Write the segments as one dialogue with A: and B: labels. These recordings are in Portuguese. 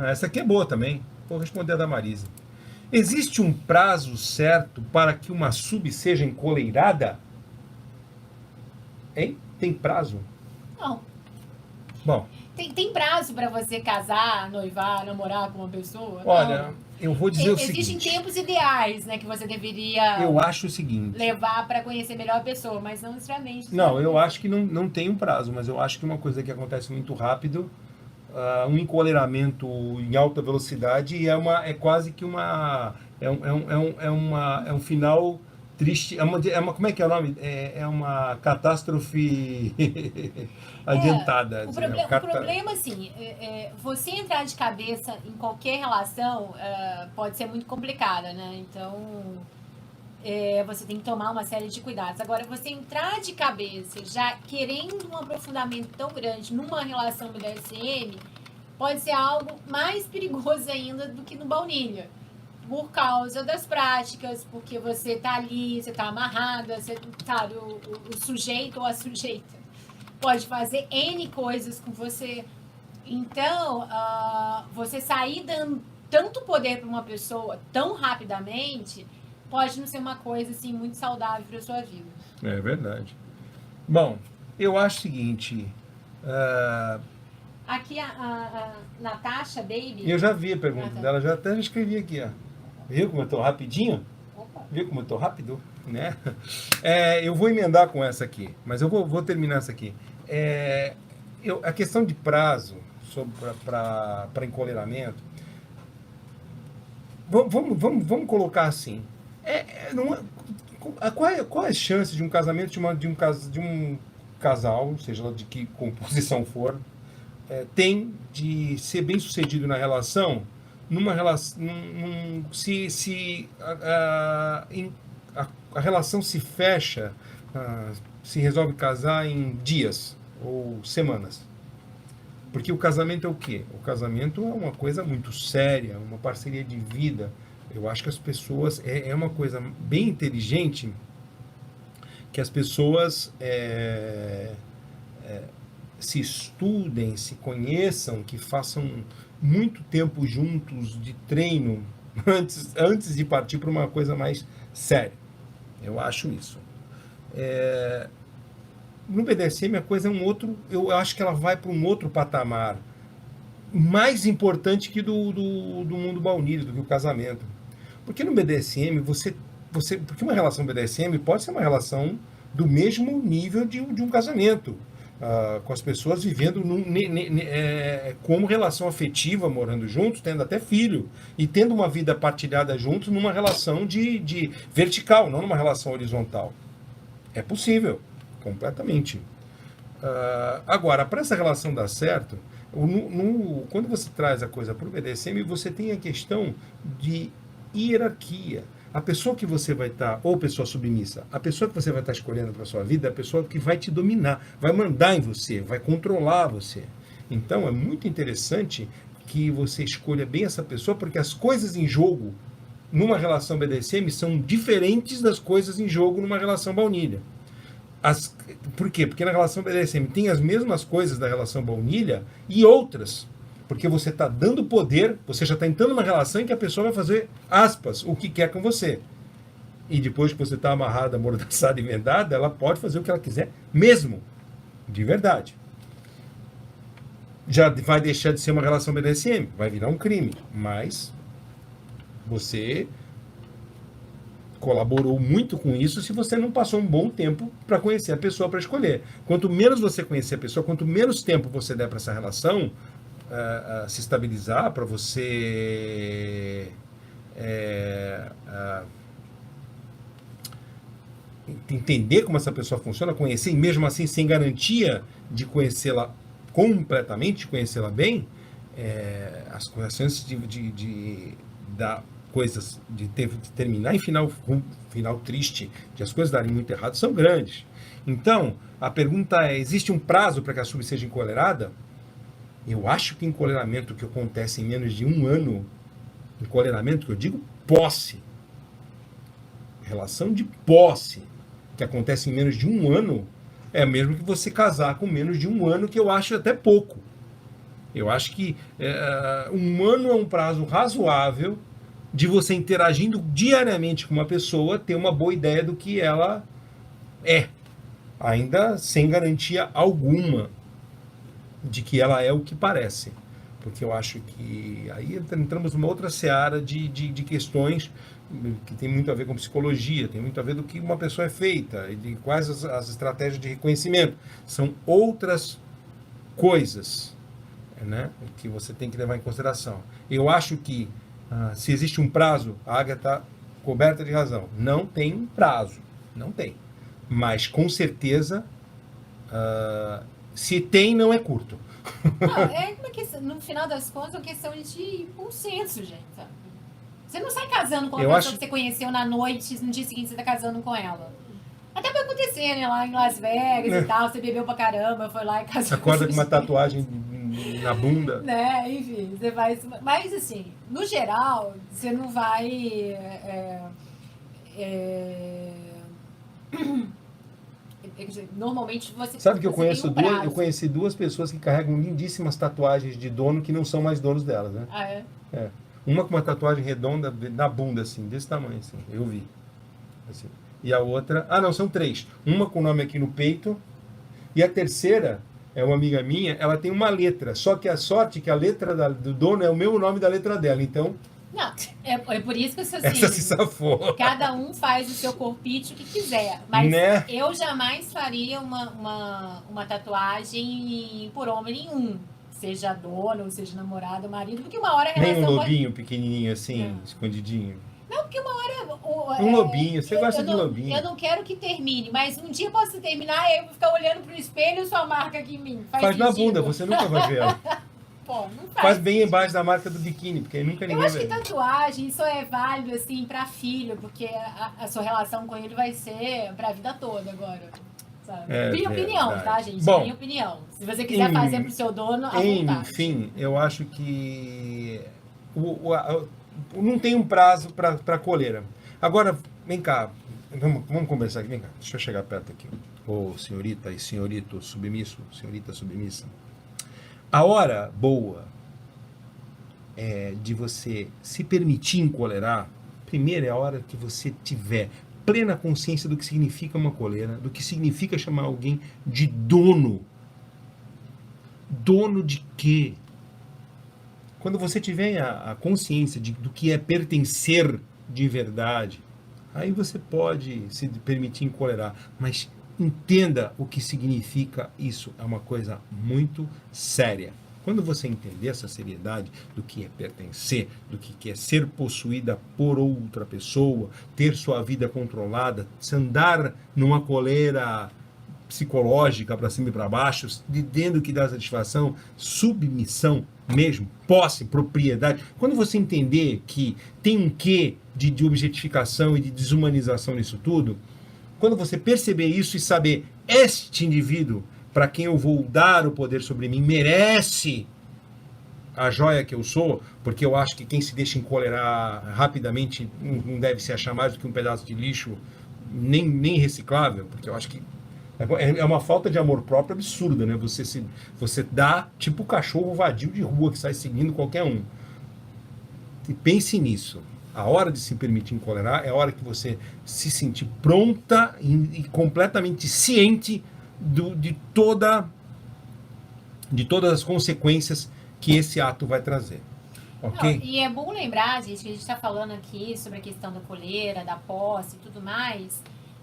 A: Essa aqui é boa também. Vou responder a da Marise. Existe um prazo certo para que uma sub seja encoleirada? Hein? Tem prazo?
B: Não.
A: Bom,
B: Tem prazo para você casar, noivar, namorar com uma pessoa?
A: olha,
B: Não.
A: eu vou dizer o
B: Existem
A: seguinte.
B: tempos ideais, né, que você deveria
A: Eu acho o seguinte.
B: levar para conhecer melhor a pessoa, mas não necessariamente isso vai
A: Não, eu
B: acontecer.
A: acho que não tem um prazo, mas eu acho que uma coisa que acontece muito rápido, um encoleiramento em alta velocidade é quase que é um final triste, como é que é o nome? É uma catástrofe adiantada.
B: O problema, assim, você entrar de cabeça em qualquer relação pode ser muito complicada, né? Então, você tem que tomar uma série de cuidados. Agora, você entrar de cabeça já querendo um aprofundamento tão grande numa relação BDSM pode ser algo mais perigoso ainda do que no baunilha. Por causa das práticas, porque você tá ali, você tá amarrada, você sabe, o sujeito ou a sujeita pode fazer N coisas com você. Então, você sair dando tanto poder para uma pessoa tão rapidamente pode não ser uma coisa assim muito saudável para sua vida.
A: É verdade. Bom, eu acho o seguinte. ah,
B: Aqui a Natasha Baby.
A: eu já vi a pergunta
B: Ah, tá.
A: dela, já até escrevi aqui, ó. Viu como eu tô rapidinho?
B: Opa.
A: Viu como eu tô rápido? Né? Eu vou emendar com essa aqui, mas eu vou terminar essa aqui. A questão de prazo para encoleiramento, vamos colocar assim. Não qual é a chance de um casamento de um casal, seja lá de que composição for, tem de ser bem sucedido na relação, numa relação, se a relação se fecha, se resolve casar em dias ou semanas. Porque o casamento é o quê? O casamento é uma coisa muito séria, uma parceria de vida. Eu acho que as pessoas. É uma coisa bem inteligente que as pessoas se estudem, se conheçam, que façam muito tempo juntos de treino antes de partir para uma coisa mais séria. Eu acho isso. No BDSM a coisa é um outro, eu acho que ela vai para um outro patamar mais importante que do mundo baunilha, do que o casamento. Porque no BDSM, porque uma relação BDSM pode ser uma relação do mesmo nível de um casamento, com as pessoas vivendo como relação afetiva, morando juntos, tendo até filho, e tendo uma vida partilhada juntos numa relação de vertical, não numa relação horizontal. É possível, completamente. Agora, para essa relação dar certo, quando você traz a coisa para o BDSM, você tem a questão de hierarquia. A pessoa que você vai estar, ou pessoa submissa, a pessoa que você vai estar escolhendo para a sua vida é a pessoa que vai te dominar, vai mandar em você, vai controlar você. Então, é muito interessante que você escolha bem essa pessoa, porque as coisas em jogo numa relação BDSM são diferentes das coisas em jogo numa relação baunilha. Por quê? Porque na relação BDSM tem as mesmas coisas da relação baunilha e outras. Porque você está dando poder, você já está entrando numa relação em que a pessoa vai fazer, aspas, o que quer com você. E depois que você está amarrada, amordaçada e vendada, ela pode fazer o que ela quiser, mesmo. De verdade. Já vai deixar de ser uma relação BDSM, vai virar um crime. Mas você colaborou muito com isso se você não passou um bom tempo para conhecer a pessoa, para escolher. Quanto menos você conhecer a pessoa, quanto menos tempo você der para essa relação se estabilizar, para você entender como essa pessoa funciona, conhecer, e mesmo assim sem garantia de conhecê-la completamente, de conhecê-la bem, as chances dar coisas, de terminar em final triste, de as coisas darem muito errado, são grandes. Então, a pergunta é, existe um prazo para que a sub seja encolerada? Eu acho que encoleramento que acontece em menos de um ano, encoleramento que eu digo posse, relação de posse, que acontece em menos de um ano, é mesmo que você casar com menos de um ano, que eu acho até pouco. Eu acho que um ano é um prazo razoável de você interagindo diariamente com uma pessoa, ter uma boa ideia do que ela é, ainda sem garantia alguma de que ela é o que parece. Porque eu acho que aí entramos numa outra seara de questões que tem muito a ver com psicologia, tem muito a ver do que uma pessoa é feita, e de quais as estratégias de reconhecimento. São outras coisas, né, que você tem que levar em consideração. Eu acho que, se existe um prazo, a Águia está coberta de razão. Não tem um prazo, não tem. Mas, com certeza, se tem, não é curto.
B: Não, é uma questão, no final das contas, é uma questão de bom senso, gente, sabe? Você não sai casando com uma pessoa que você conheceu na noite, no dia seguinte você tá casando com ela. Até pode acontecer, né? Lá em Las Vegas e tal, você bebeu pra caramba, foi lá e casou.
A: Acorda com uma tatuagem na bunda.
B: Né, enfim, você vai... Mas, assim, no geral, você não vai... Normalmente você...
A: Sabe que eu
B: conheci
A: 2 pessoas que carregam lindíssimas tatuagens de dono que não são mais donos delas, né?
B: Ah, é?
A: É. Uma com uma tatuagem redonda na bunda, assim, desse tamanho, assim. Eu vi. Assim. E a outra... Ah, não, são 3. Uma com o nome aqui no peito. E a terceira é uma amiga minha, ela tem uma letra. Só que a sorte é que a letra do dono é o mesmo nome da letra dela. Então...
B: Não, é por isso que eu sou assim.
A: Essa se safou.
B: Cada um faz o seu corpite o que quiser. Mas
A: né?
B: Eu jamais faria uma tatuagem por homem nenhum. Seja dono, seja namorado, marido, porque uma hora a relação...
A: Nem um lobinho pequenininho assim, escondidinho.
B: Não, porque uma hora...
A: Um lobinho, você gosta de lobinho.
B: Eu não quero que termine, mas um dia posso terminar e eu vou ficar olhando pro espelho e sua marca aqui em mim.
A: Faz na bunda, você nunca vai ver ela.
B: Pô, não
A: faz bem embaixo da marca do biquíni, porque aí nunca ninguém
B: vai ver. Eu acho
A: vê.
B: que tatuagem só é válido, assim, pra filho, porque a sua relação com ele vai ser pra vida toda agora. Minha opinião, tá, gente?
A: Bom,
B: minha opinião. Se você quiser fazer pro seu dono, à vontade.
A: Enfim, eu acho que não tem um prazo para coleira. Agora, vem cá, vamos conversar aqui, vem cá, deixa eu chegar perto aqui. Ô, senhorita e senhorito submisso, senhorita submissa. A hora boa de você se permitir encolerar, primeiro é a hora que você tiver plena consciência do que significa uma coleira, do que significa chamar alguém de dono. Dono de quê? Quando você tiver a consciência do que é pertencer de verdade, aí você pode se permitir encolerar, mas entenda o que significa isso, é uma coisa muito séria. Quando você entender essa seriedade do que é pertencer, do que é ser possuída por outra pessoa, ter sua vida controlada, se andar numa coleira psicológica para cima e para baixo, dentro do que dá satisfação, submissão mesmo, posse, propriedade. Quando você entender que tem um quê de objetificação e de desumanização nisso tudo, quando você perceber isso e saber, este indivíduo para quem eu vou dar o poder sobre mim merece a joia que eu sou, porque eu acho que quem se deixa encolerar rapidamente não deve se achar mais do que um pedaço de lixo nem reciclável, porque eu acho que é uma falta de amor próprio absurda, né? Você dá tipo o cachorro vadio de rua que sai seguindo qualquer um. E pense nisso. A hora de se permitir encolerar é a hora que você se sentir pronta e completamente ciente de todas as consequências que esse ato vai trazer. Ok?
B: Não, e é bom lembrar, gente, que a gente está falando aqui sobre a questão da coleira, da posse e tudo mais,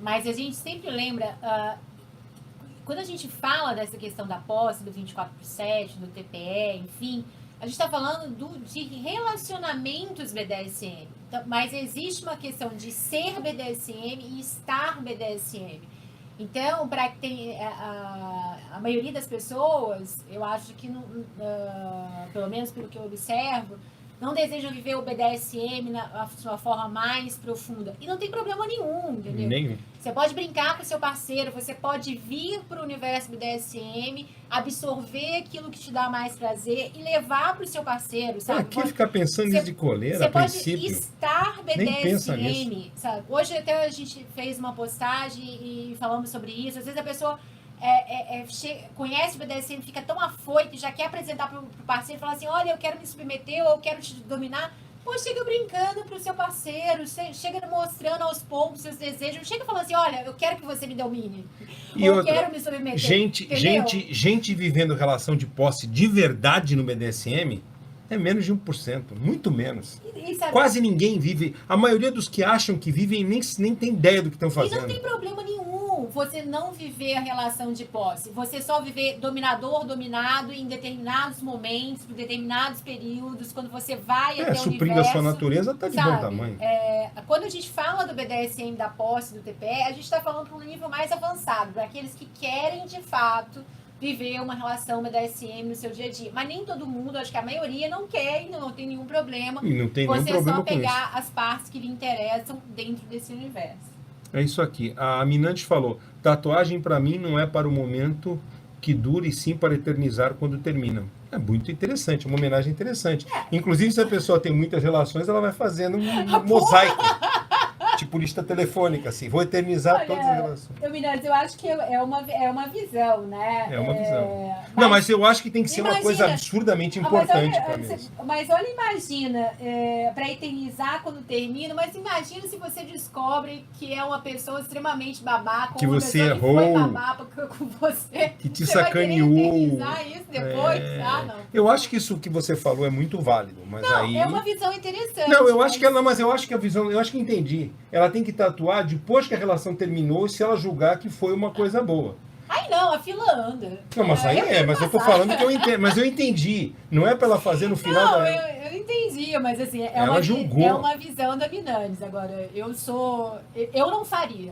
B: mas a gente sempre lembra, quando a gente fala dessa questão da posse, do 24/7, do TPE, enfim, a gente está falando de relacionamentos BDSM. Então, mas existe uma questão de ser BDSM e estar BDSM. Então, para que tem a maioria das pessoas, eu acho que, pelo menos pelo que eu observo, não desejam viver o BDSM na sua forma mais profunda. E não tem problema nenhum, entendeu?
A: Nenhum.
B: Você pode brincar com o seu parceiro, você pode vir para o universo BDSM, absorver aquilo que te dá mais prazer e levar para o seu parceiro, sabe?
A: Por que ficar pensando nisso de coleira,
B: você
A: a
B: pode
A: princípio?
B: Estar
A: pensa
B: BDSM, sabe? Hoje até a gente fez uma postagem e falamos sobre isso. Às vezes a pessoa conhece o BDSM, fica tão afoito, já quer apresentar pro parceiro, falar assim, olha, eu quero me submeter, ou eu quero te dominar. Pô, chega brincando pro seu parceiro, chega mostrando aos poucos seus desejos, não chega falando assim, olha, eu quero que você me domine,
A: E
B: ou eu
A: outra,
B: quero me submeter.
A: gente vivendo relação de posse de verdade no BDSM é menos de 1%, muito menos. Quase ninguém vive. A maioria dos que acham que vivem nem tem ideia do que estão fazendo.
B: E não tem problema nenhum você não viver a relação de posse. Você só viver dominador-dominado em determinados momentos, por determinados períodos, quando você vai até o
A: suprindo
B: universo.
A: A sua natureza, tá de bom tamanho.
B: Quando a gente fala do BDSM, da posse, do TPE, a gente está falando para um nível mais avançado, para aqueles que querem, de fato, viver uma relação BDSM no seu dia a dia. Mas nem todo mundo, acho que a maioria não quer e não tem nenhum problema.
A: E não tem nenhum problema
B: só
A: com isso.
B: pegar as partes que lhe interessam dentro desse universo.
A: É isso aqui. A Minante falou, tatuagem para mim não é para o momento que dure, sim para eternizar quando termina. É muito interessante, uma homenagem interessante. Inclusive, se a pessoa tem muitas relações, ela vai fazendo um mosaico. Tipo lista telefônica, assim. Vou eternizar todas as relações.
B: Eu acho que é uma visão, né?
A: É uma visão. Não, mas eu acho que tem que ser uma coisa absurdamente importante para mim.
B: Mas olha, imagina, para eternizar quando termina, mas imagina se você descobre que é uma pessoa extremamente babaca,
A: que você errou,
B: que foi babaca com você,
A: que te sacaneou.
B: Vai eternizar isso depois? Não.
A: Eu acho que isso que você falou é muito válido, mas
B: não,
A: aí...
B: é uma visão interessante.
A: Não, eu acho que ela, mas eu acho que a visão, eu acho que entendi. Ela tem que tatuar depois que a relação terminou, se ela julgar que foi uma coisa boa.
B: Ai, não, a fila anda.
A: Não, mas aí mas eu tô falando que eu entendi. Mas eu entendi. Não é pra ela fazer no final
B: da... eu entendi, mas assim, é uma visão da Minandes. Agora, eu não faria.